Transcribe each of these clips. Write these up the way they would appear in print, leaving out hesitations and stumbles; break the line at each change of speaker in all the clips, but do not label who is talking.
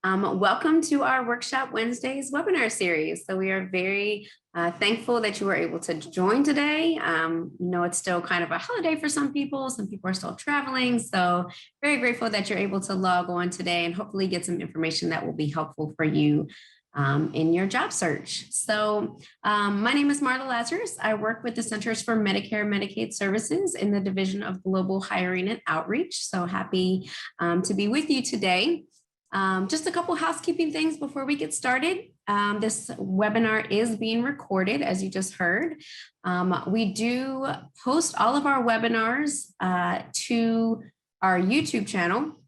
Welcome to our Workshop Wednesdays webinar series. So we are very thankful that you were able to join today. It's still kind of a holiday for some people. Some people are still traveling. So very grateful that you're able to log on today and hopefully get some information that will be helpful for you in your job search. So my name is Marla Lazarus. I work with the Centers for Medicare Medicaid Services in the Division of Global Hiring and Outreach. So happy to be with you today. Just a couple housekeeping things before we get started. This webinar is being recorded, as you just heard. We do post all of our webinars to our YouTube channel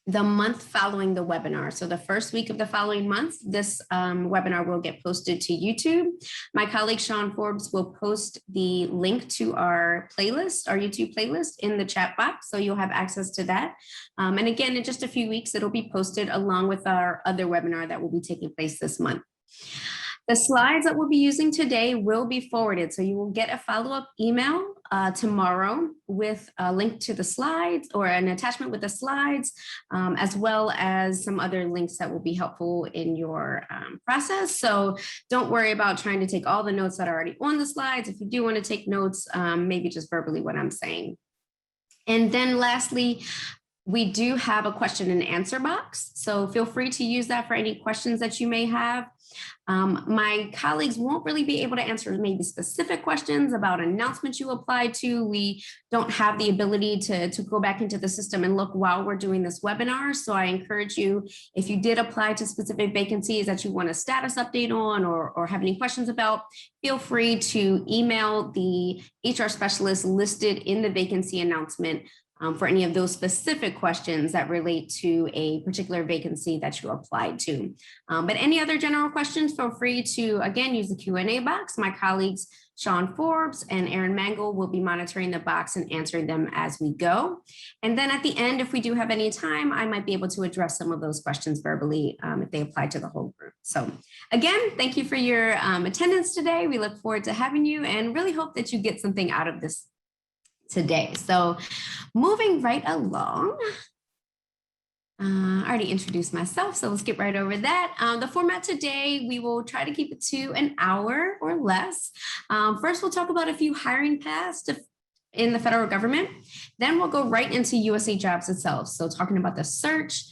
the month following the webinar. So the first week of the following month, this webinar will get posted to YouTube. My colleague Sean Forbes will post the link to our playlist, our YouTube playlist, in the chat box, so you'll have access to that. And again, in just a few weeks, it'll be posted along with our other webinar that will be taking place this month. The slides that we'll be using today will be forwarded. So you will get a follow-up email tomorrow with a link to the slides or an attachment with the slides, as well as some other links that will be helpful in your process. So don't worry about trying to take all the notes that are already on the slides. If you do want to take notes, maybe just verbally what I'm saying. And then lastly, we do have a question and answer box. So feel free to use that for any questions that you may have. My colleagues won't really be able to answer maybe specific questions about announcements you applied to. We don't have the ability to go back into the system and look while we're doing this webinar. So I encourage you, if you did apply to specific vacancies that you want a status update on or have any questions about, feel free to email the HR specialist listed in the vacancy announcement for any of those specific questions that relate to a particular vacancy that you applied to. But any other general questions, feel free to, again, use the Q&A box. My colleagues, Sean Forbes and Aaron Mangle, will be monitoring the box and answering them as we go. And then at the end, if we do have any time, I might be able to address some of those questions verbally if they apply to the whole group. So again, thank you for your attendance today. We look forward to having you and really hope that you get something out of this today. So moving right along, I already introduced myself, so let's get right over that. The format today, we will try to keep it to an hour or less. First, we'll talk about a few hiring paths in the federal government. Then we'll go right into USA Jobs itself. So talking about the search,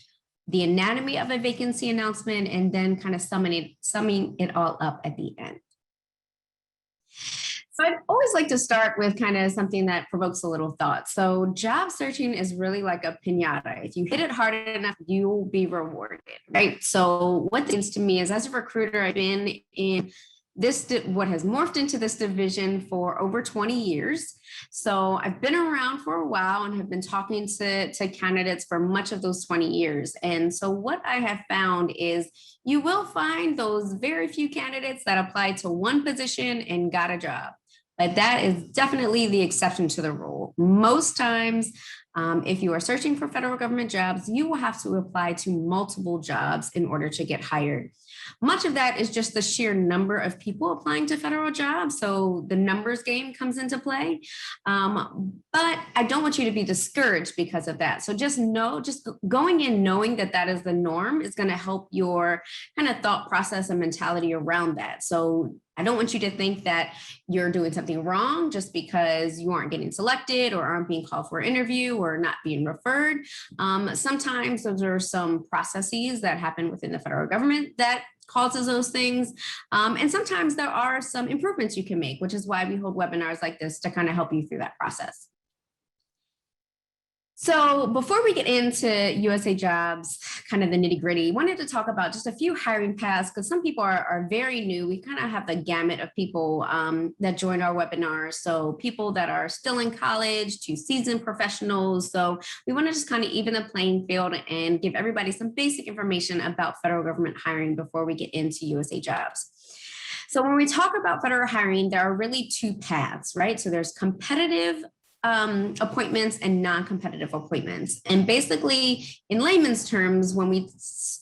the anatomy of a vacancy announcement, and then kind of summing it all up at the end. So I'd always like to start with kind of something that provokes a little thought. So job searching is really like a piñata. If you hit it hard enough, you'll be rewarded, right? So what this means to me is, as a recruiter, I've been in this, what has morphed into this division for over 20 years. So I've been around for a while and have been talking to candidates for much of those 20 years. And so what I have found is you will find those very few candidates that applied to one position and got a job. But that is definitely the exception to the rule. Most times, if you are searching for federal government jobs, you will have to apply to multiple jobs in order to get hired. Much of that is just the sheer number of people applying to federal jobs. So the numbers game comes into play. But I don't want you to be discouraged because of that. So just going in knowing that that is the norm is going to help your kind of thought process and mentality around that. So I don't want you to think that you're doing something wrong just because you aren't getting selected or aren't being called for an interview or not being referred. Sometimes those are some processes that happen within the federal government that causes those things. And sometimes there are some improvements you can make, which is why we hold webinars like this to kind of help you through that process. So before we get into USA Jobs, kind of the nitty gritty, wanted to talk about just a few hiring paths because some people are very new. We kind of have the gamut of people that join our webinars. So people that are still in college to seasoned professionals. So we want to just kind of even the playing field and give everybody some basic information about federal government hiring before we get into USA Jobs. So when we talk about federal hiring, there are really two paths, right? So there's competitive appointments and non-competitive appointments. And basically, in layman's terms, when we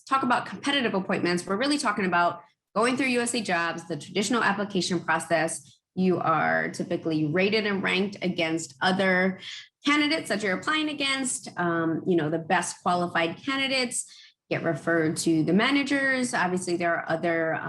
talk about competitive appointments, we're really talking about going through USA Jobs, the traditional application process. You are typically rated and ranked against other candidates that you're applying against, the best qualified candidates. get referred to the managers. Obviously, there are other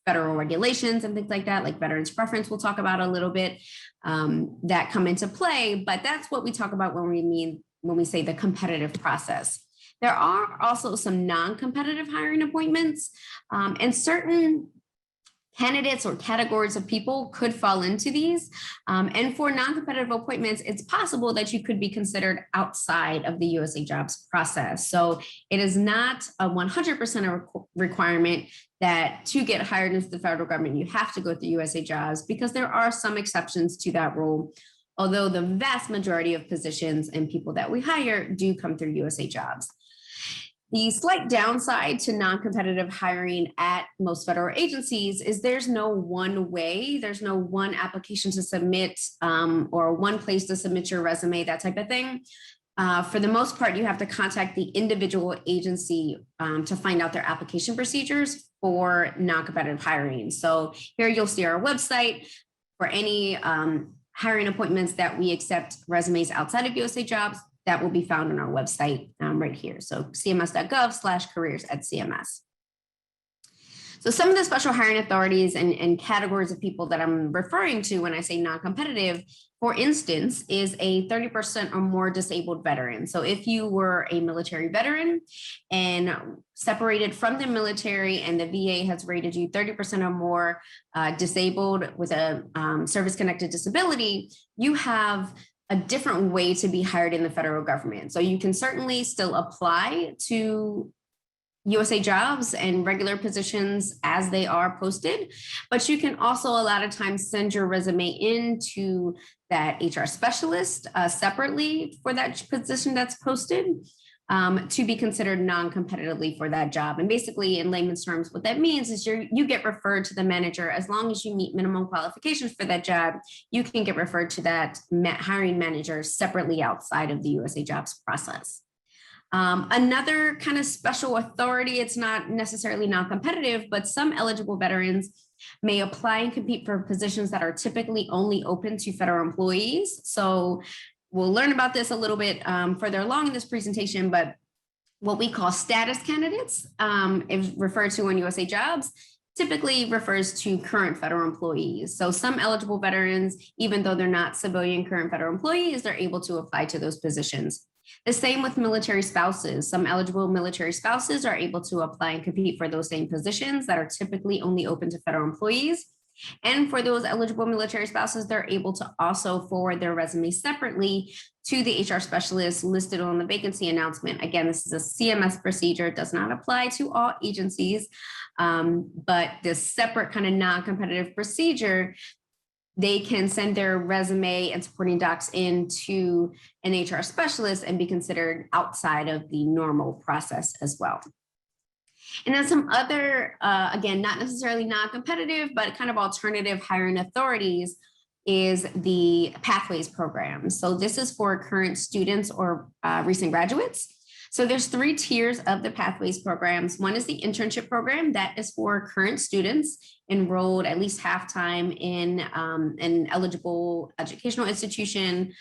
federal regulations and things like that, like veterans preference we'll talk about a little bit, that come into play. But that's what we talk about when we say the competitive process. There are also some non-competitive hiring appointments, and certain candidates or categories of people could fall into these. And for non-competitive appointments, it's possible that you could be considered outside of the USA Jobs process. So it is not a 100% requirement that to get hired into the federal government, you have to go through USA Jobs, because there are some exceptions to that rule. Although the vast majority of positions and people that we hire do come through USA Jobs. The slight downside to non-competitive hiring at most federal agencies is there's no one way, there's no one application to submit, or one place to submit your resume, that type of thing. For the most part, you have to contact the individual agency to find out their application procedures for non-competitive hiring. So here you'll see our website for any hiring appointments that we accept resumes outside of USA Jobs. That will be found on our website right here. So cms.gov/careers@CMS. So some of the special hiring authorities and categories of people that I'm referring to when I say non-competitive, for instance, is a 30% or more disabled veteran. So if you were a military veteran and separated from the military and the VA has rated you 30% or more disabled with a service-connected disability, you have a different way to be hired in the federal government. So you can certainly still apply to USA Jobs and regular positions as they are posted, but you can also a lot of times send your resume into that HR specialist separately for that position that's posted, to be considered non-competitively for that job. And basically, in layman's terms, what that means is you get referred to the manager. As long as you meet minimum qualifications for that job, you can get referred to that hiring manager separately outside of the USA Jobs process. Another kind of special authority, it's not necessarily non-competitive, but some eligible veterans may apply and compete for positions that are typically only open to federal employees. So we'll learn about this a little bit further along in this presentation, but what we call status candidates, is referred to in USA Jobs, typically refers to current federal employees. So some eligible veterans, even though they're not civilian current federal employees, they're able to apply to those positions. The same with military spouses. Some eligible military spouses are able to apply and compete for those same positions that are typically only open to federal employees. And for those eligible military spouses, they're able to also forward their resume separately to the HR specialist listed on the vacancy announcement. Again, this is a CMS procedure. It does not apply to all agencies, but this separate kind of non-competitive procedure, they can send their resume and supporting docs into an HR specialist and be considered outside of the normal process as well. And then some other, again, not necessarily non-competitive, but kind of alternative hiring authorities is the Pathways program. So this is for current students or recent graduates. So there's 3 tiers of the Pathways programs. One is the internship program that is for current students enrolled at least half-time in an eligible educational institution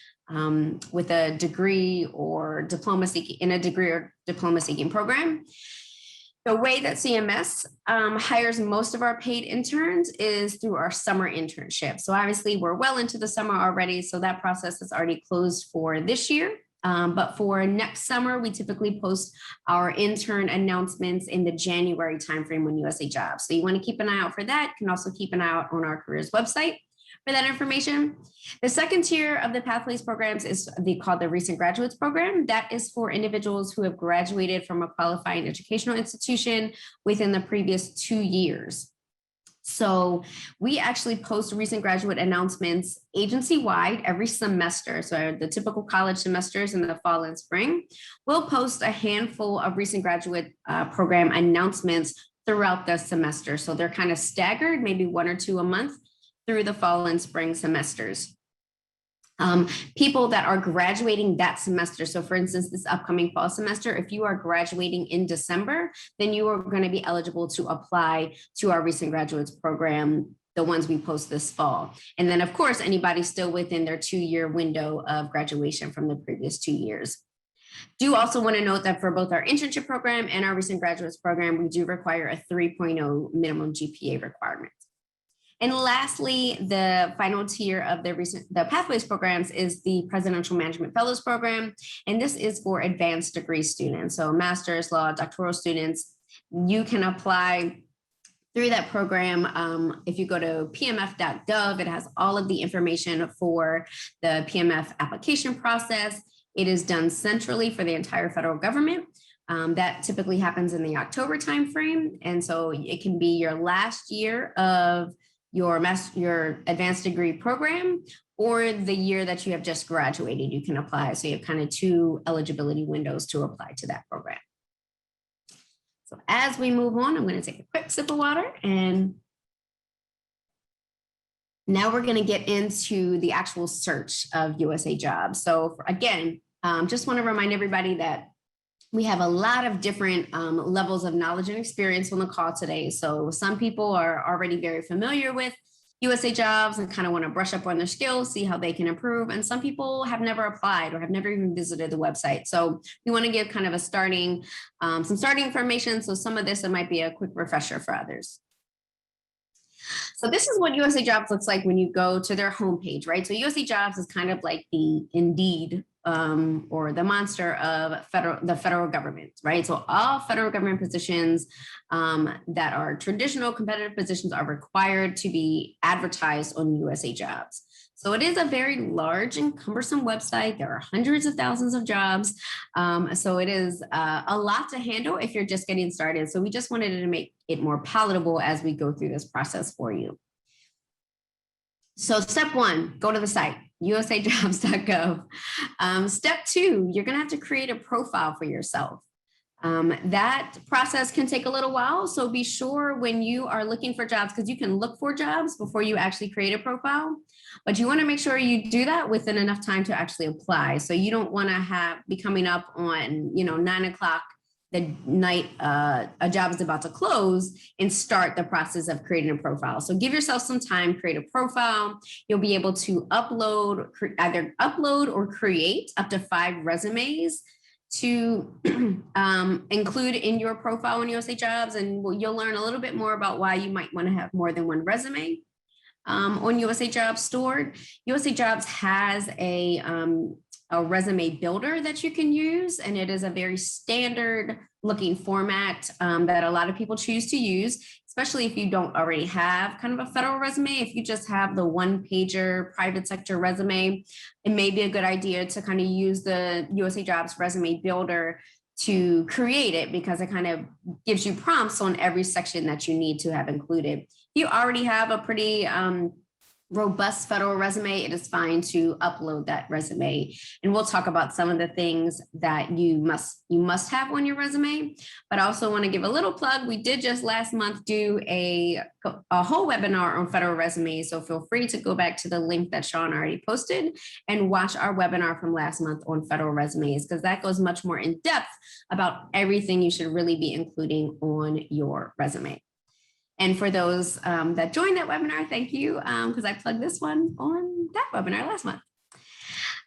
with a degree or diploma seeking, in a degree or diploma seeking program. The way that CMS hires most of our paid interns is through our summer internship. So obviously we're well into the summer already, so that process is already closed for this year. But for next summer, we typically post our intern announcements in the January timeframe on USA Jobs. So you want to keep an eye out for that. You can also keep an eye out on our careers website for that information. The second tier of the Pathways programs is called the Recent Graduates Program. That is for individuals who have graduated from a qualifying educational institution within the previous 2 years. So we actually post recent graduate announcements agency-wide every semester. So the typical college semesters in the fall and spring, we'll post a handful of recent graduate program announcements throughout the semester. So they're kind of staggered, maybe 1 or 2 a month through the fall and spring semesters. People that are graduating that semester. So for instance, this upcoming fall semester, if you are graduating in December, then you are going to be eligible to apply to our Recent Graduates program, the ones we post this fall. And then of course, anybody still within their 2-year window of graduation from the previous 2 years. Do also want to note that for both our internship program and our recent graduates program, we do require a 3.0 minimum GPA requirement. And lastly, the final tier of the Pathways programs is the Presidential Management Fellows Program. And this is for advanced degree students. So master's, law, doctoral students, you can apply through that program. If you go to pmf.gov, it has all of the information for the PMF application process. It is done centrally for the entire federal government. That typically happens in the October timeframe. And so it can be your last year of your advanced degree program or the year that you have just graduated, you can apply. So you have kind of two eligibility windows to apply to that program. So as we move on, I'm going to take a quick sip of water, and now we're going to get into the actual search of USA Jobs. So again, just want to remind everybody that we have a lot of different levels of knowledge and experience on the call today. So some people are already very familiar with USA Jobs and kind of want to brush up on their skills, see how they can improve. And some people have never applied or have never even visited the website. So we want to give kind of a some starting information. So some of this, it might be a quick refresher for others. So this is what USA Jobs looks like when you go to their homepage, right? So USA Jobs is kind of like the Indeed or the monster of the federal government, right? So all federal government positions that are traditional competitive positions are required to be advertised on USA Jobs. So it is a very large and cumbersome website. There are hundreds of thousands of jobs. So it is a lot to handle if you're just getting started. So we just wanted to make it more palatable as we go through this process for you. So step one, go to the site, usajobs.gov. Step two, you're going to have to create a profile for yourself. That process can take a little while. So be sure when you are looking for jobs, because you can look for jobs before you actually create a profile, but you want to make sure you do that within enough time to actually apply. So you don't want to be coming up on, 9 o'clock the night a job is about to close and start the process of creating a profile. So give yourself some time, create a profile. You'll be able to either upload or create up to 5 resumes to include in your profile on USA Jobs. And you'll learn a little bit more about why you might want to have more than one resume on USA Jobs stored. USA Jobs has a resume builder that you can use, and it is a very standard looking format that a lot of people choose to use, especially if you don't already have kind of a federal resume. If you just have the one-pager private sector resume, it may be a good idea to kind of use the USA Jobs resume builder to create it, because it kind of gives you prompts on every section that you need to have included. If you already have a pretty robust federal resume, it is fine to upload that resume. And we'll talk about some of the things that you must have on your resume. But I also want to give a little plug. We did just last month do a whole webinar on federal resumes. So feel free to go back to the link that Sean already posted and watch our webinar from last month on federal resumes, because that goes much more in depth about everything you should really be including on your resume. And for those that joined that webinar, thank you, because I plugged this one on that webinar last month.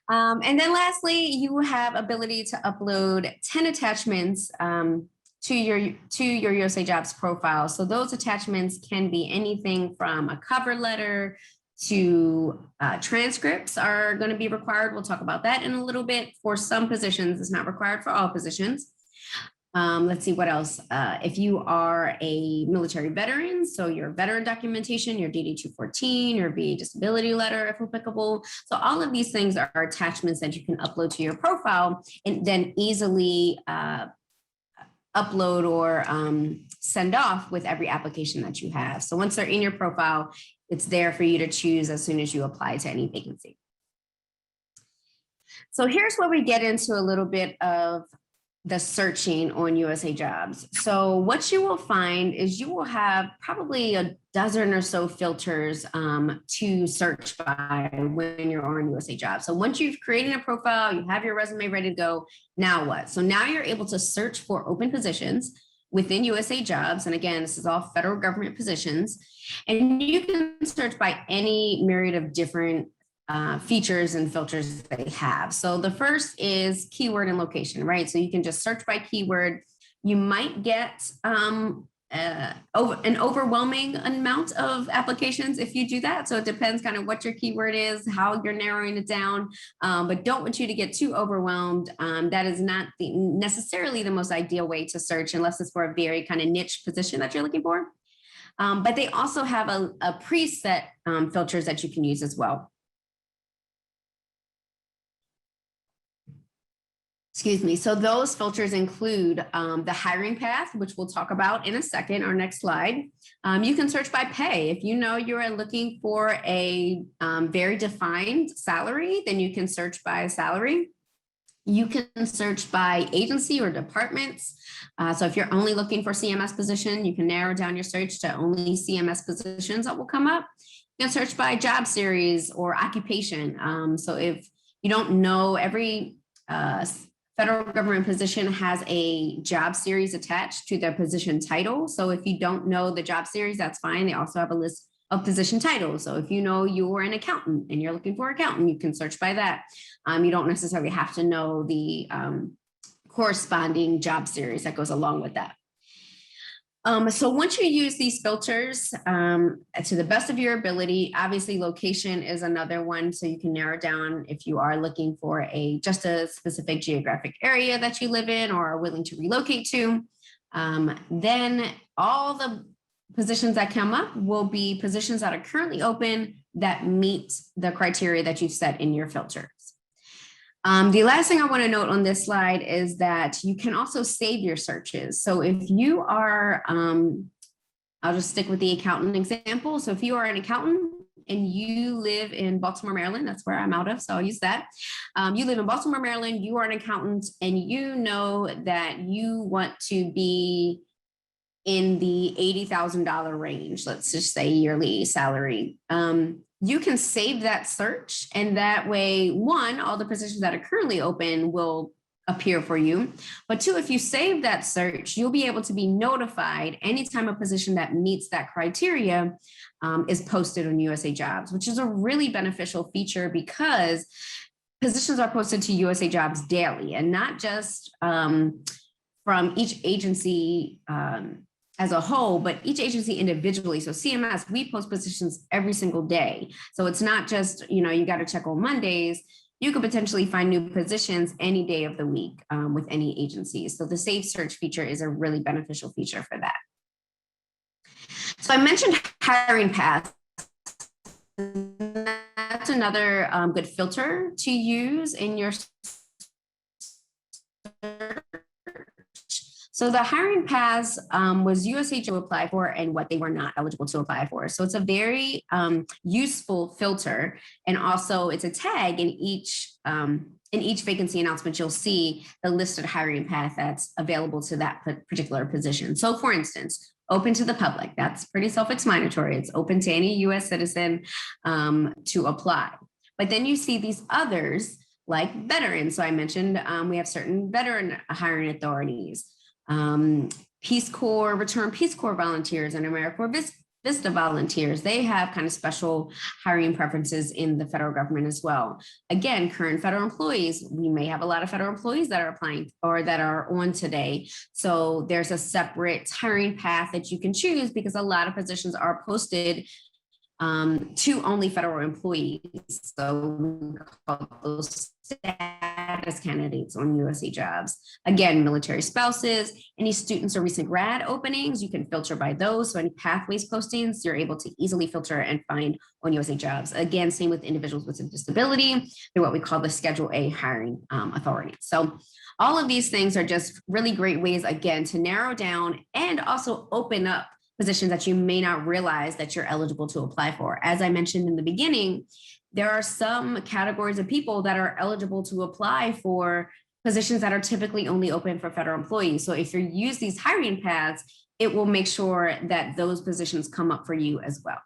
And then lastly, you have ability to upload 10 attachments to your USA Jobs profile. So those attachments can be anything from a cover letter to transcripts are going to be required. We'll talk about that in a little bit. For some positions, it's not required for all positions. Let's see what else. If you are a military veteran, so your veteran documentation, your DD-214, your VA disability letter, if applicable. So all of these things are attachments that you can upload to your profile and then easily upload or send off with every application that you have. So once they're in your profile, it's there for you to choose as soon as you apply to any vacancy. So here's where we get into a little bit of the searching on USA Jobs. So what you will find is you will have probably a dozen or so filters to search by when you're on USA Jobs. So once you've created a profile, you have your resume ready to go, now what? So now you're able to search for open positions within USA Jobs. And again, this is all federal government positions. And you can search by any myriad of different features and filters they have. So the first is keyword and location, right? So you can just search by keyword. You might get an overwhelming amount of applications if you do that. So it depends kind of what your keyword is, how you're narrowing it down, but don't want you to get too overwhelmed. That is not necessarily the most ideal way to search unless it's for a very kind of niche position that you're looking for. But they also have a preset filters that you can use as well. Excuse me. So those filters include the hiring path, which we'll talk about in a second, our next slide. You can search by pay. If you know you're looking for a very defined salary, then you can search by salary. You can search by agency or departments. So if you're only looking for CMS position, you can narrow down your search to only CMS positions that will come up. You can search by job series or occupation. So if you don't know, every federal government position has a job series attached to their position title. So if you don't know the job series, that's fine. They also have a list of position titles. So if you know you're an accountant and you're looking for accountant, you can search by that. You don't necessarily have to know the corresponding job series that goes along with that. So once you use these filters to the best of your ability, obviously location is another one. So you can narrow down if you are looking for just a specific geographic area that you live in or are willing to relocate to. Then all the positions that come up will be positions that are currently open that meet the criteria that you've set in your filters. The last thing I want to note on this slide is that you can also save your searches. So if you are, I'll just stick with the accountant example. So if you are an accountant and you live in Baltimore, Maryland, that's where I'm out of, so I'll use that. You live in Baltimore, Maryland, you are an accountant, and you know that you want to be in the $80,000 range, let's just say yearly salary. You can save that search, and that way, one, all the positions that are currently open will appear for you. But two, if you save that search, you'll be able to be notified anytime a position that meets that criteria is posted on USA Jobs, which is a really beneficial feature because positions are posted to USA Jobs daily, and not just from each agency as a whole, but each agency individually. So CMS, we post positions every single day. So it's not just, you got to check on Mondays. You could potentially find new positions any day of the week with any agencies. So the Save Search feature is a really beneficial feature for that. So I mentioned hiring paths. That's another good filter to use in your search. So the hiring paths was USA to apply for and what they were not eligible to apply for. So it's a very useful filter, and also it's a tag in each vacancy announcement. You'll see the listed hiring path that's available to that particular position. So, for instance, open to the public. That's pretty self-explanatory. It's open to any U.S. citizen to apply. But then you see these others like veterans. So I mentioned we have certain veteran hiring authorities. Peace Corps, return Peace Corps volunteers, and AmeriCorps Vista volunteers. They have kind of special hiring preferences in the federal government as well. Again, current federal employees, we may have a lot of federal employees that are applying or that are on today. So there's a separate hiring path that you can choose because a lot of positions are posted to only federal employees. So we call those status candidates on USA Jobs. Again, military spouses, any students or recent grad openings, you can filter by those. So any pathways postings, you're able to easily filter and find on USA Jobs. Again, same with individuals with a disability. They're what we call the Schedule A hiring authority. So all of these things are just really great ways, again, to narrow down and also open up positions that you may not realize that you're eligible to apply for. As I mentioned in the beginning, there are some categories of people that are eligible to apply for positions that are typically only open for federal employees. So if you use these hiring paths, it will make sure that those positions come up for you as well.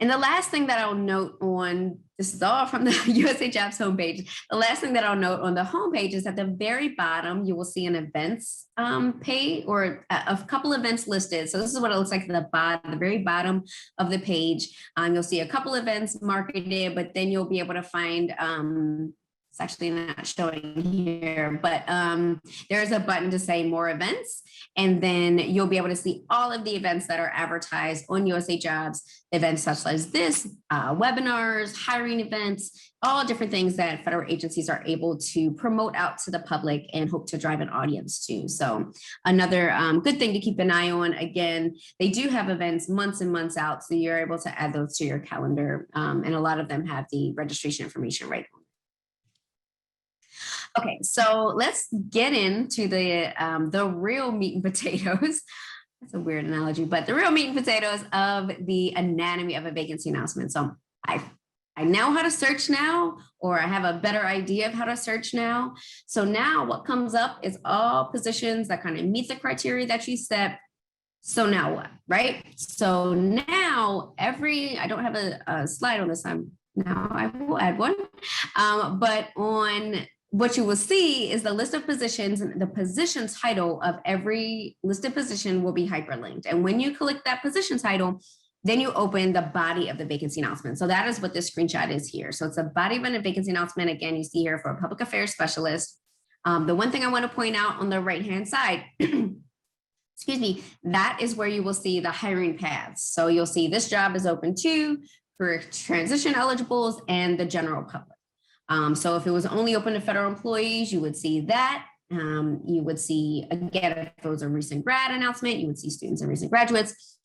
And the last thing that I'll note on, this is all from the USA Jobs homepage. The last thing that I'll note on the homepage is at the very bottom, you will see an events page or a couple events listed. So this is what it looks like at the very bottom of the page. You'll see a couple events marketed, but then you'll be able to find, it's actually not showing here, but there's a button to say more events. And then you'll be able to see all of the events that are advertised on USA Jobs, events such as this, webinars, hiring events, all different things that federal agencies are able to promote out to the public and hope to drive an audience to. So another good thing to keep an eye on. Again, they do have events months and months out, so you're able to add those to your calendar. And a lot of them have the registration information right on. Okay, so let's get into the real meat and potatoes. That's a weird analogy, but the real meat and potatoes of the anatomy of a vacancy announcement. So I know how to search now, or I have a better idea of how to search now. So now what comes up is all positions that kind of meet the criteria that you set. So now what, right? So now I don't have a slide on this. Now I will add one, but on what you will see is the list of positions, and the position title of every listed position will be hyperlinked. And when you click that position title, then you open the body of the vacancy announcement. So that is what this screenshot is here. So it's a body of a vacancy announcement. Again, you see here for a public affairs specialist. The one thing I want to point out on the right-hand side, excuse me, that is where you will see the hiring paths. So you'll see this job is open to for transition eligibles and the general public. So if it was only open to federal employees, you would see that. You would see, again, if it was a recent grad announcement, you would see students and recent graduates.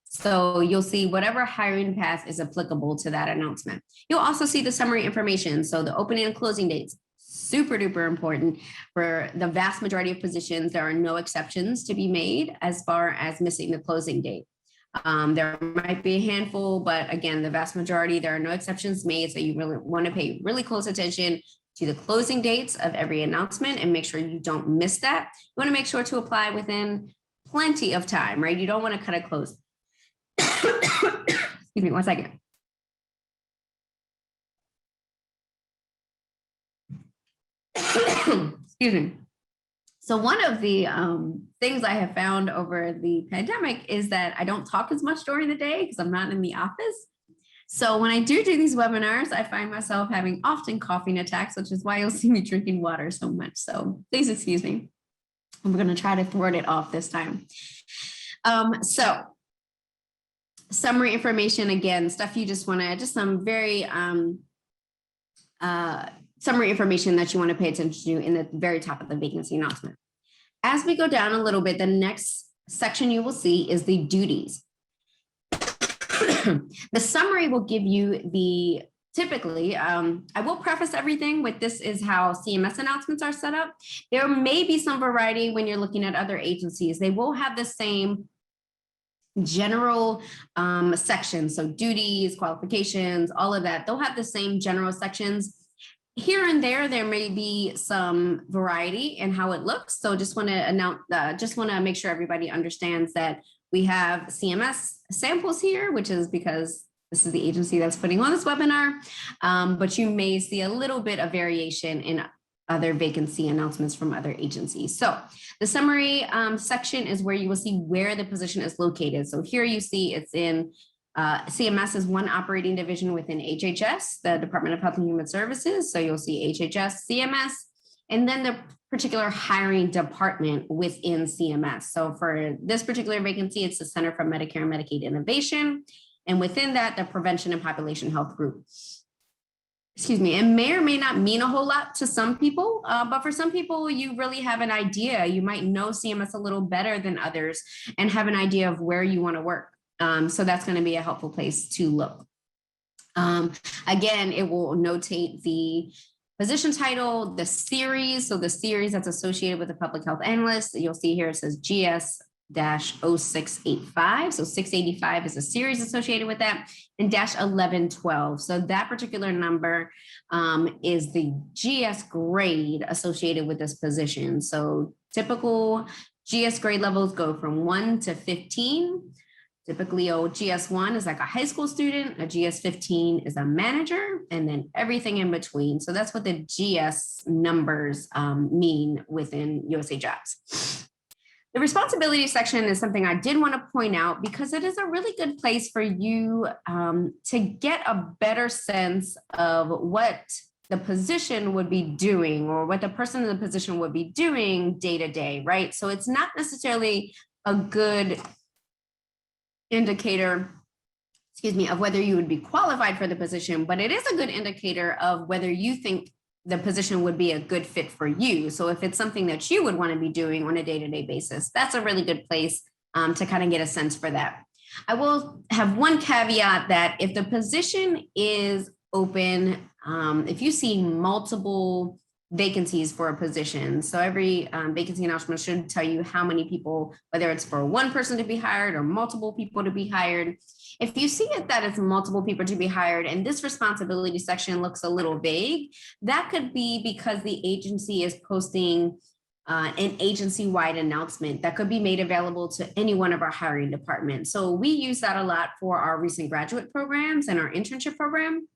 So you'll see whatever hiring path is applicable to that announcement. You'll also see the summary information. So the opening and closing dates, super duper important. For the vast majority of positions, there are no exceptions to be made as far as missing the closing date. There might be a handful, but again, the vast majority, there are no exceptions made. So you really want to pay really close attention to the closing dates of every announcement and make sure you don't miss that. You want to make sure to apply within plenty of time, right? You don't want to cut it close. Excuse me, one second. Excuse me. So one of the things I have found over the pandemic is that I don't talk as much during the day because I'm not in the office. So when I do these webinars, I find myself having often coughing attacks, which is why you'll see me drinking water so much. So please excuse me. I'm going to try to thwart it off this time. So summary information, again, stuff you just want to, just some very summary information that you want to pay attention to in the very top of the vacancy announcement. As we go down a little bit, the next section you will see is the duties. The summary will give you the, typically, I will preface everything with this is how CMS announcements are set up. There may be some variety when you're looking at other agencies. They will have the same general sections, so duties, qualifications, all of that. They'll have the same general sections. Here and there may be some variety in how it looks. So just want to announce, just want to make sure everybody understands that we have CMS samples here, which is because this is the agency that's putting on this webinar. But you may see a little bit of variation in other vacancy announcements from other agencies. So the summary section is where you will see where the position is located. So here you see it's in CMS is one operating division within HHS, the Department of Health and Human Services. So you'll see HHS, CMS, and then the particular hiring department within CMS. So for this particular vacancy, it's the Center for Medicare Medicaid Innovation. And within that, the Prevention and Population Health Group. Excuse me, it may or may not mean a whole lot to some people, but for some people, you really have an idea. You might know CMS a little better than others and have an idea of where you want to work. So that's going to be a helpful place to look. Again, it will notate the position title, the series. So the series that's associated with the public health analyst, you'll see here it says GS-0685. So 685 is a series associated with that, and -1112. So that particular number is the GS grade associated with this position. So typical GS grade levels go from 1 to 15. Typically, a GS1 is like a high school student, a GS15 is a manager, and then everything in between. So that's what the GS numbers mean within USA Jobs. The responsibility section is something I did want to point out because it is a really good place for you to get a better sense of what the position would be doing or what the person in the position would be doing day to day, right? So it's not necessarily a good indicator, of whether you would be qualified for the position, but it is a good indicator of whether you think the position would be a good fit for you. So if it's something that you would want to be doing on a day-to-day basis, that's a really good place to kind of get a sense for that. I will have one caveat that if the position is open, if you see multiple vacancies for a position, so every vacancy announcement should tell you how many people, whether it's for one person to be hired or multiple people to be hired. If you see it that it's multiple people to be hired and this responsibility section looks a little vague, that could be because the agency is posting an agency-wide announcement that could be made available to any one of our hiring departments. So we use that a lot for our recent graduate programs and our internship program.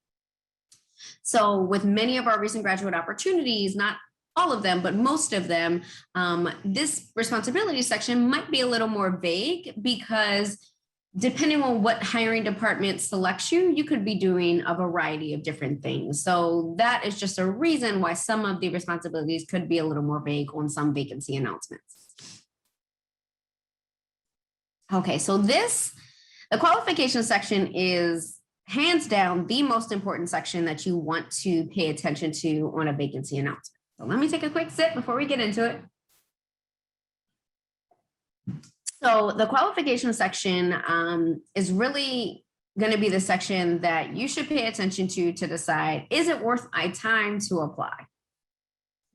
So with many of our recent graduate opportunities, not all of them, but most of them, this responsibility section might be a little more vague because depending on what hiring department selects you, you could be doing a variety of different things. So that is just a reason why some of the responsibilities could be a little more vague on some vacancy announcements. Okay, so the qualification section is hands down the most important section that you want to pay attention to on a vacancy announcement. So let me take a quick sip before we get into it. So the qualification section is really going to be the section that you should pay attention to decide, is it worth my time to apply?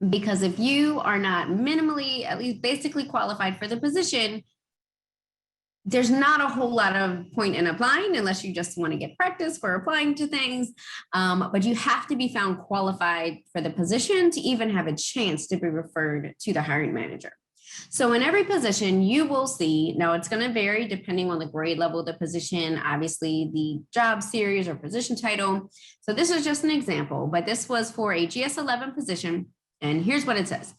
Because if you are not minimally, at least basically qualified for the position, there's not a whole lot of point in applying unless you just want to get practice for applying to things. But you have to be found qualified for the position to even have a chance to be referred to the hiring manager. So in every position you will see, now it's going to vary depending on the grade level of the position, obviously the job series or position title. So this is just an example, but this was for a GS11 position. And here's what it says.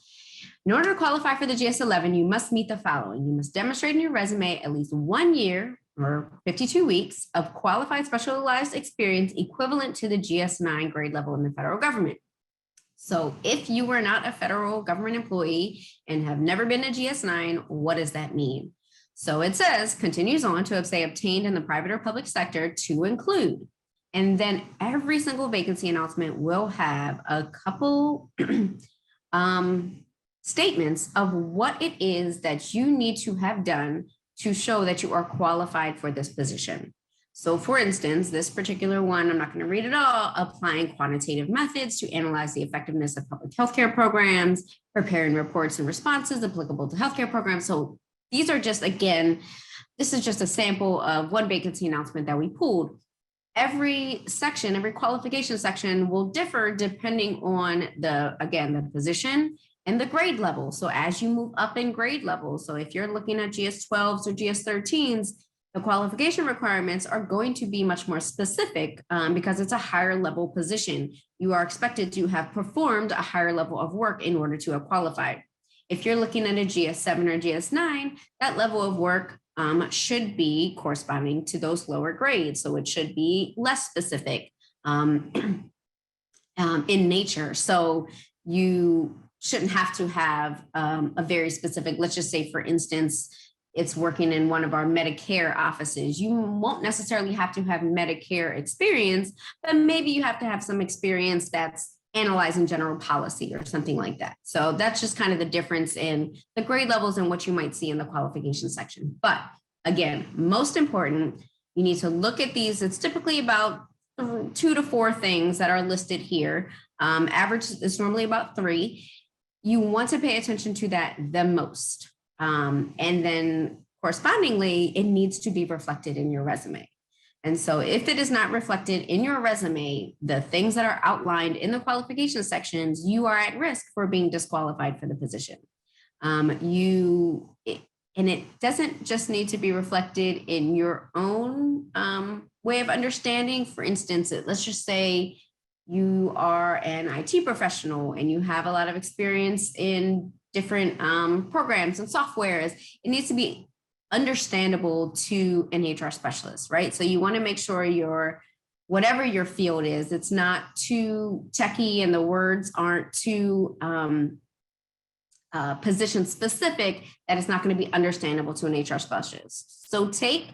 In order to qualify for the GS11, you must meet the following. You must demonstrate in your resume at least 1 year or 52 weeks of qualified specialized experience equivalent to the GS9 grade level in the federal government. So if you were not a federal government employee and have never been a GS9, what does that mean? So it says, continues on to say obtained in the private or public sector to include. And then every single vacancy announcement will have a couple statements of what it is that you need to have done to show that you are qualified for this position. So for instance, this particular one, I'm not going to read it all, applying quantitative methods to analyze the effectiveness of public healthcare programs, preparing reports and responses applicable to healthcare programs. So these are just, again, this is just a sample of one vacancy announcement that we pulled. Every section, every qualification section will differ depending on the position and the grade level. So as you move up in grade level, so if you're looking at GS12s or GS13s, the qualification requirements are going to be much more specific because it's a higher level position. You are expected to have performed a higher level of work in order to have qualified. If you're looking at a GS7 or GS9, that level of work should be corresponding to those lower grades. So it should be less specific in nature. So you shouldn't have to have a very specific, let's just say, for instance, it's working in one of our Medicare offices. You won't necessarily have to have Medicare experience, but maybe you have to have some experience that's analyzing general policy or something like that. So that's just kind of the difference in the grade levels and what you might see in the qualification section. But again, most important, you need to look at these. It's typically about 2 to 4 things that are listed here. Average is normally about 3. You want to pay attention to that the most. And then correspondingly, it needs to be reflected in your resume. And so if it is not reflected in your resume, the things that are outlined in the qualification sections, you are at risk for being disqualified for the position. And it doesn't just need to be reflected in your own way of understanding. For instance, let's just say you are an IT professional and you have a lot of experience in different programs and softwares. It needs to be understandable to an HR specialist, right? So you want to make sure whatever your field is, it's not too techy and the words aren't too position specific, that it's not going to be understandable to an HR specialist. So take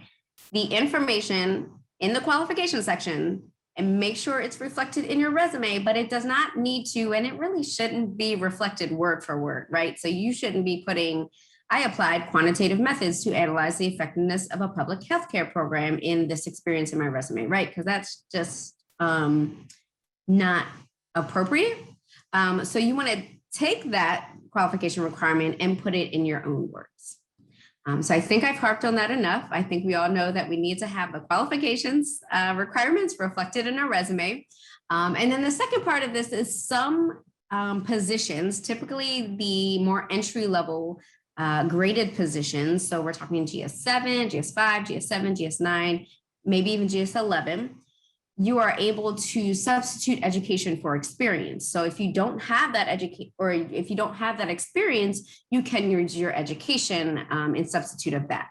the information in the qualification section and make sure it's reflected in your resume, but it does not need to, and it really shouldn't be reflected word for word, right? So you shouldn't be putting, I applied quantitative methods to analyze the effectiveness of a public healthcare program in this experience in my resume, right? Because that's just not appropriate. So you want to take that qualification requirement and put it in your own words. So I think I've harped on that enough. I think we all know that we need to have the qualifications requirements reflected in our resume. And then the second part of this is some positions, typically the more entry level graded positions. So we're talking GS7, GS5, GS7, GS9, maybe even GS11. You are able to substitute education for experience. So if you don't have that if you don't have that experience, you can use your education in substitute of that.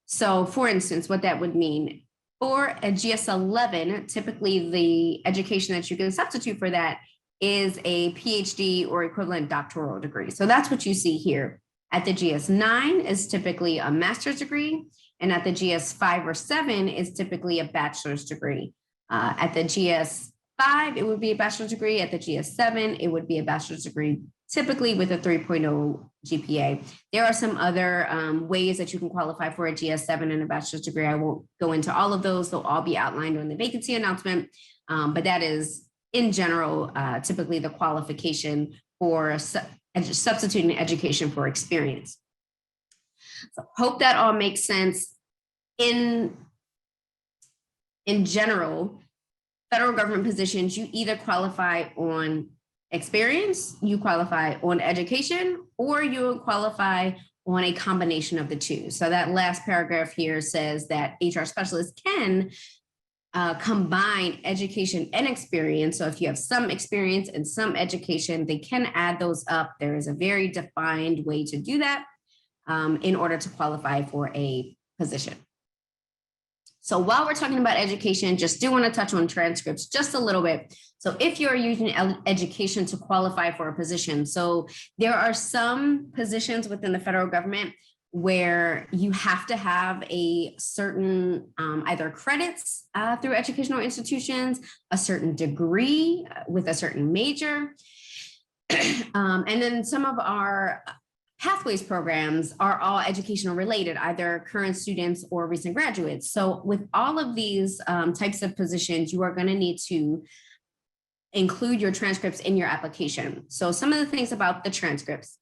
So for instance, what that would mean for a GS11, typically the education that you can substitute for that is a PhD or equivalent doctoral degree. So that's what you see here. At the GS9 is typically a master's degree, and at the GS5 or 7 is typically a bachelor's degree. At the GS5, it would be a bachelor's degree. At the GS7, it would be a bachelor's degree, typically with a 3.0 GPA. There are some other ways that you can qualify for a GS7 and a bachelor's degree. I won't go into all of those. They'll all be outlined on the vacancy announcement. But that is, in general, typically the qualification for substituting education for experience. So hope that all makes sense. In general, federal government positions, you either qualify on experience, you qualify on education, or you qualify on a combination of the two. So that last paragraph here says that HR specialists can combine education and experience. So if you have some experience and some education, they can add those up. There is a very defined way to do that in order to qualify for a position. So while we're talking about education, just do want to touch on transcripts just a little bit. So if you're using education to qualify for a position, so there are some positions within the federal government where you have to have a certain either credits through educational institutions, a certain degree with a certain major. And then some of our Pathways programs are all educational related, either current students or recent graduates. So with all of these types of positions, you are going to need to include your transcripts in your application. So some of the things about the transcripts,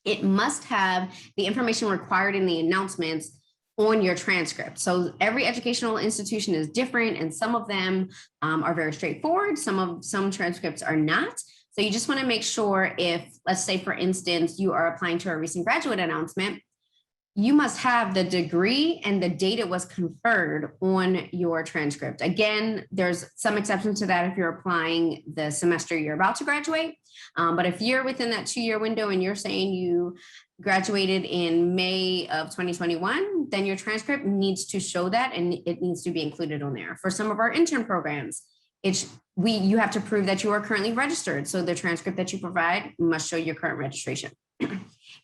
it must have the information required in the announcements on your transcript. So every educational institution is different, and some of them are very straightforward. Some transcripts are not. So you just want to make sure if, let's say, for instance, you are applying to a recent graduate announcement, you must have the degree and the date it was conferred on your transcript. Again, there's some exception to that if you're applying the semester you're about to graduate. But if you're within that 2-year window and you're saying you graduated in May of 2021, then your transcript needs to show that, and it needs to be included on there. For some of our intern programs, you have to prove that you are currently registered. So the transcript that you provide must show your current registration.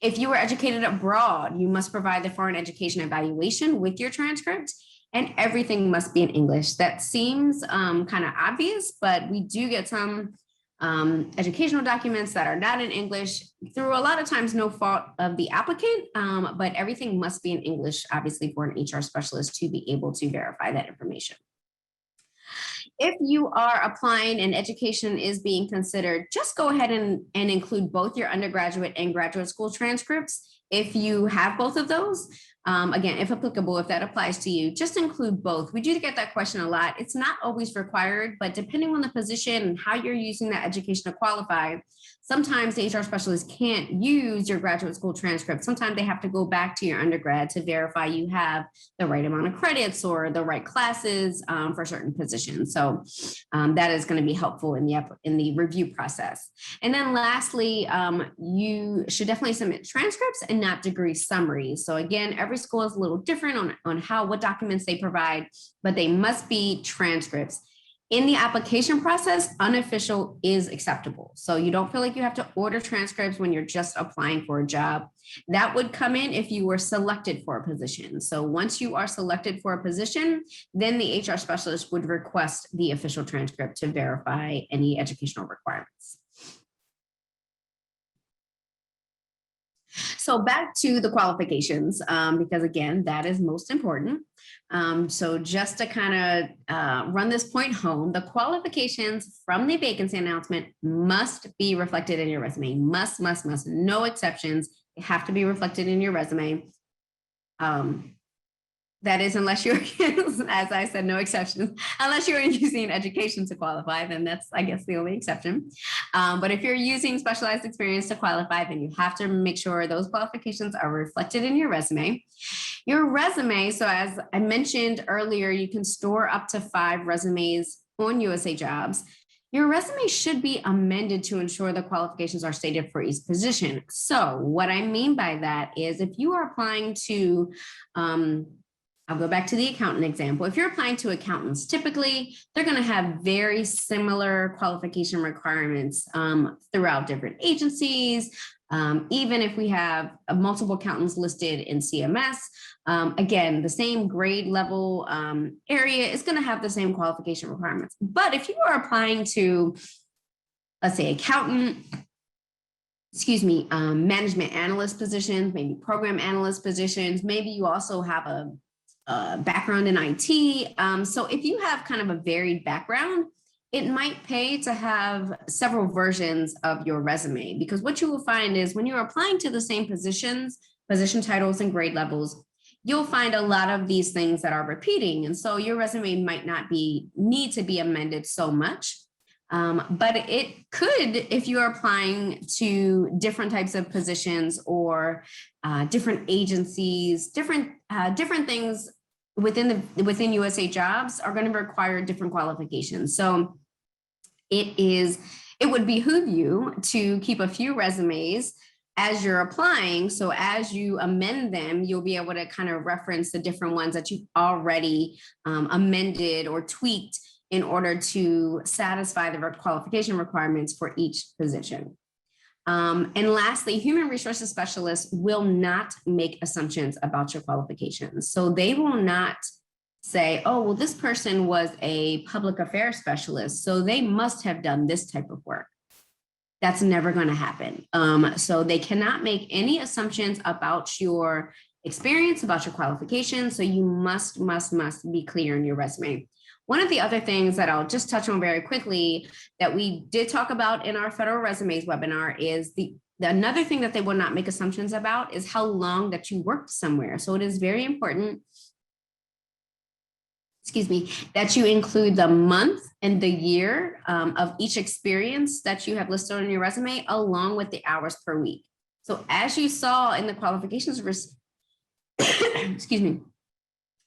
If you were educated abroad, you must provide the foreign education evaluation with your transcript, and everything must be in English. That seems kind of obvious, but we do get some educational documents that are not in English through a lot of times no fault of the applicant, but everything must be in English, obviously, for an HR specialist to be able to verify that information. If you are applying and education is being considered, just go ahead and include both your undergraduate and graduate school transcripts if you have both of those. Again, if applicable, if that applies to you, just include both. We do get that question a lot. It's not always required, but depending on the position and how you're using that education to qualify, sometimes the HR specialist can't use your graduate school transcript. Sometimes they have to go back to your undergrad to verify you have the right amount of credits or the right classes for certain positions. So that is going to be helpful in the review process. And then lastly, you should definitely submit transcripts and not degree summaries. So again, every school is a little different on what documents they provide, but they must be transcripts. In the application process, unofficial is acceptable. So you don't feel like you have to order transcripts when you're just applying for a job. That would come in if you were selected for a position. So once you are selected for a position, then the HR specialist would request the official transcript to verify any educational requirements. So back to the qualifications, because again, that is most important. So just to kind of run this point home, the qualifications from the vacancy announcement must be reflected in your resume. Must, no exceptions. They have to be reflected in your resume. That is, unless you're, as I said, no exceptions, unless you're using education to qualify, then that's, I guess, the only exception. But if you're using specialized experience to qualify, then you have to make sure those qualifications are reflected in your resume. Your resume, so as I mentioned earlier, you can store up to 5 resumes on USA Jobs. Your resume should be amended to ensure the qualifications are stated for each position. So what I mean by that is if you are applying to, I'll go back to the accountant example. If you're applying to accountants, typically they're going to have very similar qualification requirements throughout different agencies. Even if we have multiple accountants listed in CMS, again, the same grade level area is going to have the same qualification requirements. But if you are applying to, let's say, management analyst positions, maybe program analyst positions, maybe you also have a background in IT. So if you have kind of a varied background, it might pay to have several versions of your resume, because what you will find is when you're applying to the same positions, position titles and grade levels, you'll find a lot of these things that are repeating. And so your resume might not need to be amended so much. But it could, if you're applying to different types of positions or different agencies, different things within USA Jobs are going to require different qualifications. So it would behoove you to keep a few resumes as you're applying. So as you amend them, you'll be able to kind of reference the different ones that you've already amended or tweaked in order to satisfy the qualification requirements for each position. And lastly, human resources specialists will not make assumptions about your qualifications. So they will not say, oh, well, this person was a public affairs specialist, so they must have done this type of work. That's never going to happen. So they cannot make any assumptions about your experience, about your qualifications. So you must be clear in your resume. One of the other things that I'll just touch on very quickly that we did talk about in our federal resumes webinar is another thing that they will not make assumptions about is how long that you worked somewhere. So it is very important, that you include the month and the year of each experience that you have listed on your resume, along with the hours per week. So as you saw in the qualifications, in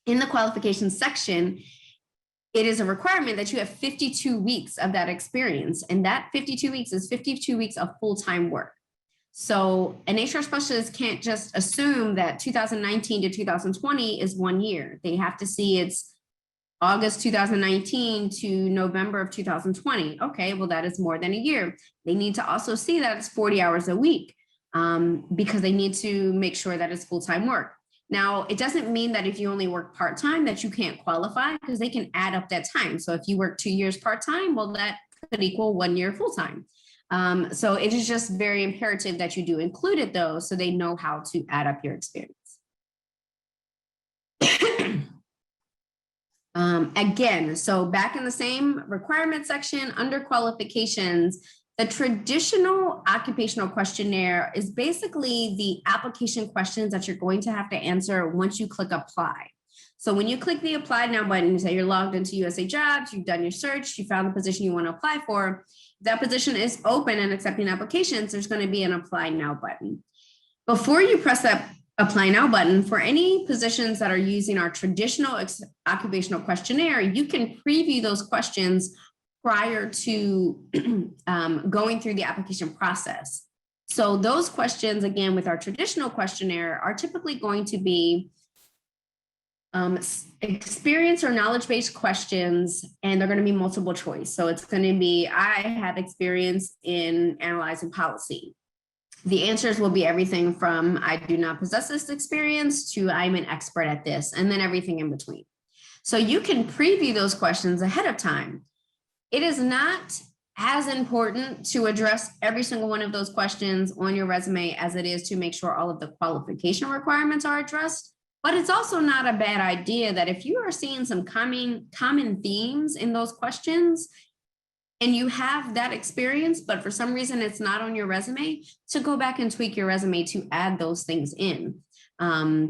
the qualifications section, it is a requirement that you have 52 weeks of that experience. And that 52 weeks is 52 weeks of full-time work. So an HR specialist can't just assume that 2019 to 2020 is 1 year. They have to see it's August 2019 to November of 2020. Okay, well, that is more than a year. They need to also see that it's 40 hours a week because they need to make sure that it's full-time work. Now, it doesn't mean that if you only work part-time that you can't qualify, because they can add up that time. So if you work 2 years part-time, well, that could equal 1 year full-time. So it is just very imperative that you do include it, though, so they know how to add up your experience. Again, so back in the same requirement section under qualifications, The traditional occupational questionnaire is basically the application questions that you're going to have to answer once you click apply. So when you click the apply now button, you say you're logged into USA Jobs, you've done your search, you found the position you want to apply for. If that position is open and accepting applications, there's going to be an apply now button. Before you press that apply now button, for any positions that are using our traditional occupational questionnaire, you can preview those questions prior to going through the application process. So those questions, again, with our traditional questionnaire, are typically going to be experience or knowledge-based questions, and they're going to be multiple choice. So it's going to be, I have experience in analyzing policy. The answers will be everything from I do not possess this experience to I'm an expert at this, and then everything in between. So you can preview those questions ahead of time. It is not as important to address every single one of those questions on your resume as it is to make sure all of the qualification requirements are addressed. But it's also not a bad idea that if you are seeing some common themes in those questions and you have that experience, but for some reason it's not on your resume, to go back and tweak your resume to add those things in.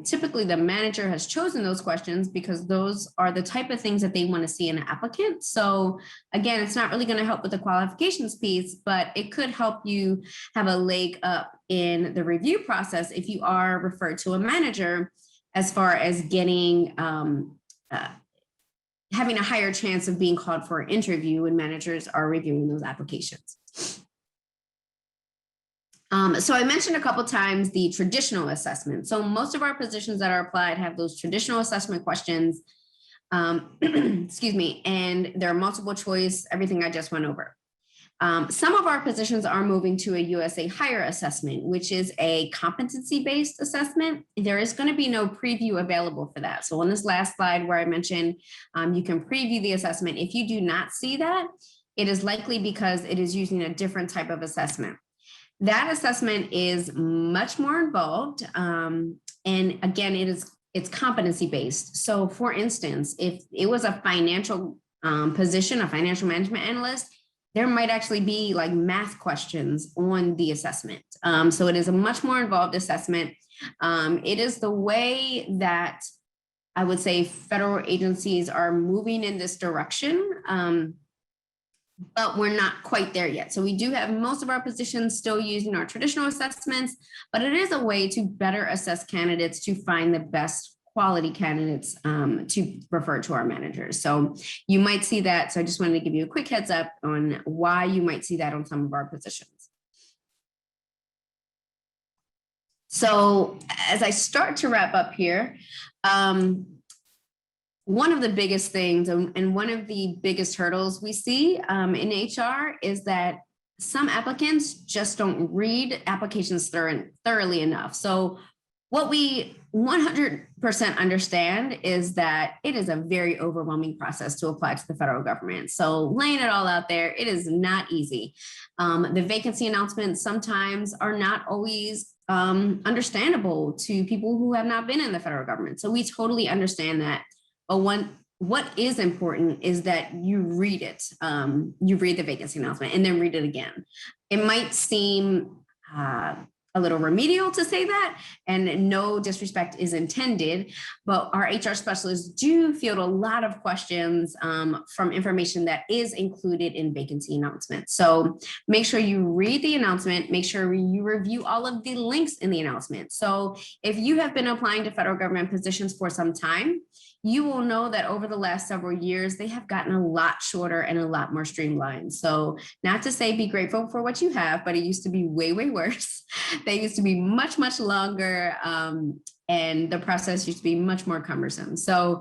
Typically the manager has chosen those questions because those are the type of things that they want to see in an applicant. So again, it's not really going to help with the qualifications piece, but it could help you have a leg up in the review process if you are referred to a manager, as far as getting having a higher chance of being called for an interview when managers are reviewing those applications. So I mentioned a couple times the traditional assessment. So most of our positions that are applied have those traditional assessment questions, excuse me, and there are multiple choice, everything I just went over. Some of our positions are moving to a USA Hire assessment, which is a competency-based assessment. There is going to be no preview available for that. So on this last slide where I mentioned you can preview the assessment, if you do not see that, it is likely because it is using a different type of assessment. That assessment is much more involved. And again, it's competency-based. So for instance, if it was a financial position, a financial management analyst, there might actually be like math questions on the assessment. So it is a much more involved assessment. It is the way that I would say federal agencies are moving in this direction, but we're not quite there yet. So we do have most of our positions still using our traditional assessments, but it is a way to better assess candidates to find the best quality candidates to refer to our managers. So you might see that. So I just wanted to give you a quick heads up on why you might see that on some of our positions. So as I start to wrap up here, one of the biggest things and one of the biggest hurdles we see in HR is that some applicants just don't read applications thoroughly enough. So what we 100% understand is that it is a very overwhelming process to apply to the federal government. So laying it all out there, it is not easy. The vacancy announcements sometimes are not always understandable to people who have not been in the federal government. So we totally understand that. But what is important is that you read it. You read the vacancy announcement and then read it again. It might seem a little remedial to say that, and no disrespect is intended, but our HR specialists do field a lot of questions from information that is included in vacancy announcements. So make sure you read the announcement, make sure you review all of the links in the announcement. So if you have been applying to federal government positions for some time, you will know that over the last several years, they have gotten a lot shorter and a lot more streamlined. So not to say be grateful for what you have, but it used to be way, way worse. They used to be much, much longer. And the process used to be much more cumbersome. So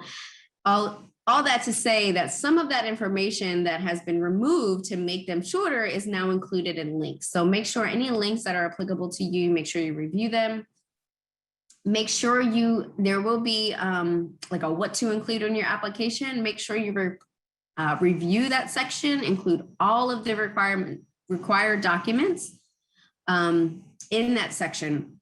all that to say that some of that information that has been removed to make them shorter is now included in links. So make sure any links that are applicable to you, make sure you review them. Make sure there will be like a what to include in your application. Make sure you review that section, include all of the required documents in that section.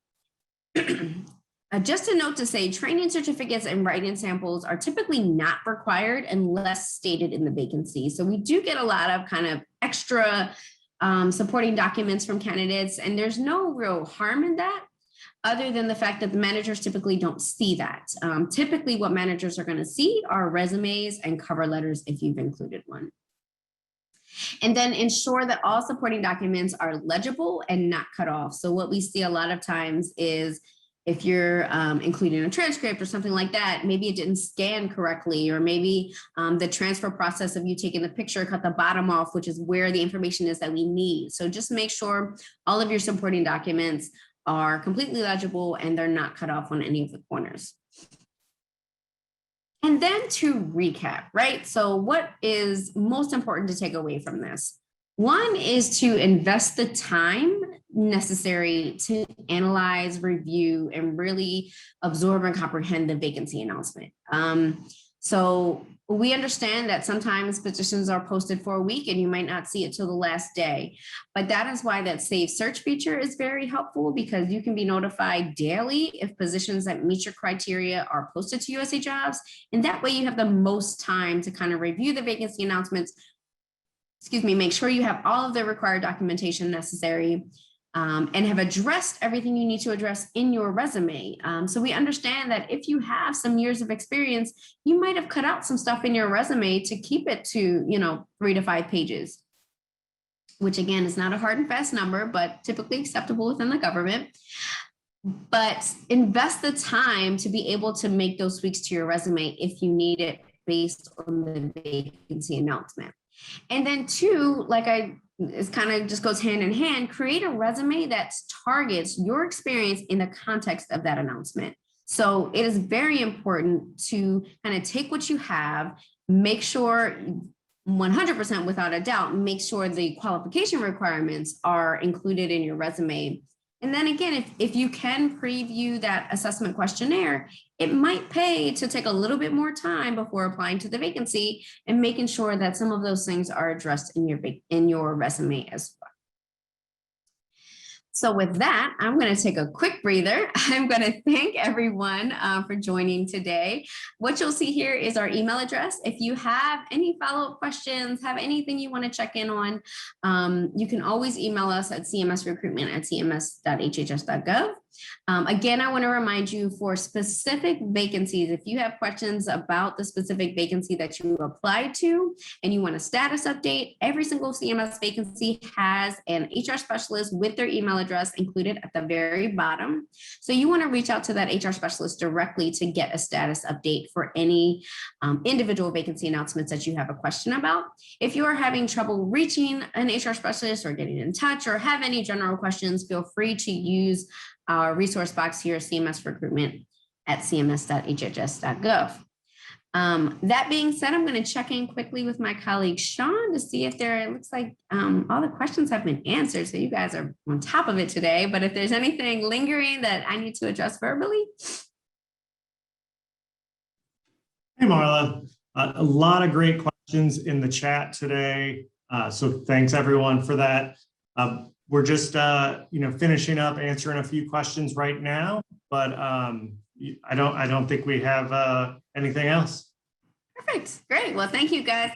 Just a note to say, training certificates and write-in samples are typically not required unless stated in the vacancy. So we do get a lot of kind of extra supporting documents from candidates, and there's no real harm in that, other than the fact that the managers typically don't see that. Typically, what managers are going to see are resumes and cover letters if you've included one. And then ensure that all supporting documents are legible and not cut off. So what we see a lot of times is if you're including a transcript or something like that, maybe it didn't scan correctly, or maybe the transfer process of you taking the picture cut the bottom off, which is where the information is that we need. So just make sure all of your supporting documents are completely legible and they're not cut off on any of the corners. And then to recap, right? So what is most important to take away from this? One is to invest the time necessary to analyze, review, and really absorb and comprehend the vacancy announcement. So we understand that sometimes positions are posted for a week and you might not see it till the last day, but that is why that Save Search feature is very helpful, because you can be notified daily if positions that meet your criteria are posted to USA Jobs. And that way you have the most time to kind of review the vacancy announcements, make sure you have all of the required documentation necessary, and have addressed everything you need to address in your resume. So we understand that if you have some years of experience, you might have cut out some stuff in your resume to keep it to, 3 to 5 pages, which again is not a hard and fast number, but typically acceptable within the government. But invest the time to be able to make those tweaks to your resume if you need it based on the vacancy announcement. And then 2, it's kind of just goes hand in hand, create a resume that targets your experience in the context of that announcement. So it is very important to kind of take what you have, make sure 100% without a doubt, make sure the qualification requirements are included in your resume. And then again, if you can preview that assessment questionnaire, it might pay to take a little bit more time before applying to the vacancy and making sure that some of those things are addressed in your resume as well. So with that, I'm going to take a quick breather. I'm going to thank everyone for joining today. What you'll see here is our email address. If you have any follow-up questions, have anything you want to check in on, you can always email us at cmsrecruitment@cms.hhs.gov. Again, I want to remind you, for specific vacancies, if you have questions about the specific vacancy that you applied to and you want a status update, every single CMS vacancy has an HR specialist with their email address included at the very bottom. So you want to reach out to that HR specialist directly to get a status update for any individual vacancy announcements that you have a question about. If you are having trouble reaching an HR specialist or getting in touch or have any general questions, feel free to use our resource box here, CMS Recruitment at cms.hhs.gov. That being said, I'm going to check in quickly with my colleague Sean to see if it looks like all the questions have been answered. So you guys are on top of it today, but if there's anything lingering that I need to address verbally.
Hey, Marla, a lot of great questions in the chat today. So thanks everyone for that. We're just, finishing up answering a few questions right now, but I don't think we have anything else.
Perfect. Great. Well, thank you guys,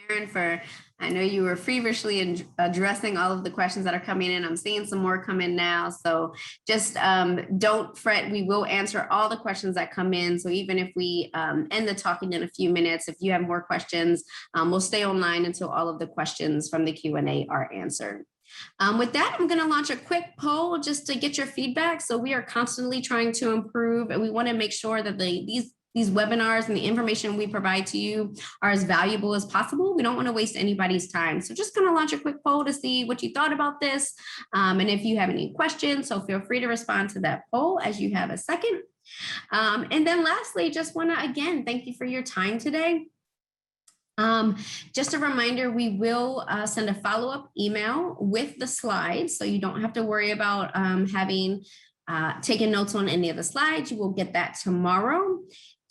Aaron, I know you were feverishly addressing all of the questions that are coming in. I'm seeing some more come in now. So just don't fret. We will answer all the questions that come in. So even if we end the talking in a few minutes, if you have more questions, we'll stay online until all of the questions from the Q&A are answered. With that, I'm going to launch a quick poll just to get your feedback. So we are constantly trying to improve, and we want to make sure that these webinars and the information we provide to you are as valuable as possible. We don't want to waste anybody's time. So just going to launch a quick poll to see what you thought about this. And if you have any questions, so feel free to respond to that poll as you have a second. And then lastly, just want to, again, thank you for your time today. Just a reminder, we will send a follow-up email with the slides, so you don't have to worry about having taken notes on any of the slides. You will get that tomorrow.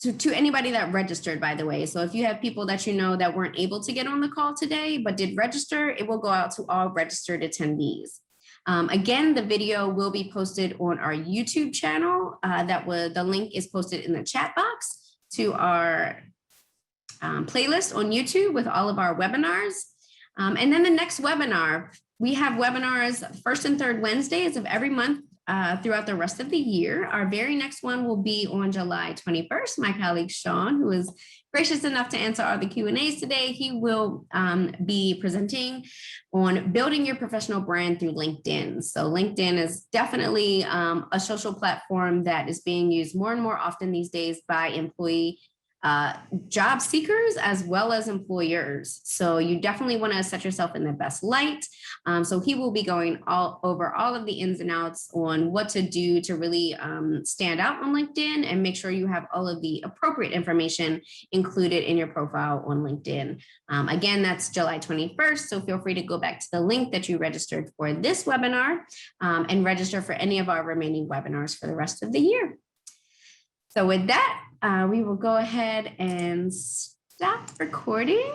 To anybody that registered, by the way. So if you have people that you know that weren't able to get on the call today but did register, it will go out to all registered attendees. Again, the video will be posted on our YouTube channel. The link is posted in the chat box to our playlist on YouTube with all of our webinars. And then the next webinar, we have webinars first and third Wednesdays of every month throughout the rest of the year. Our very next one will be on July 21st. My colleague Sean, who is gracious enough to answer all the Q&As today, he will be presenting on building your professional brand through LinkedIn. So LinkedIn is definitely a social platform that is being used more and more often these days by employee job seekers as well as employers. So you definitely want to set yourself in the best light. So he will be going over all of the ins and outs on what to do to really stand out on LinkedIn and make sure you have all of the appropriate information included in your profile on LinkedIn. Again, that's July 21st. So feel free to go back to the link that you registered for this webinar and register for any of our remaining webinars for the rest of the year. So with that, we will go ahead and stop recording.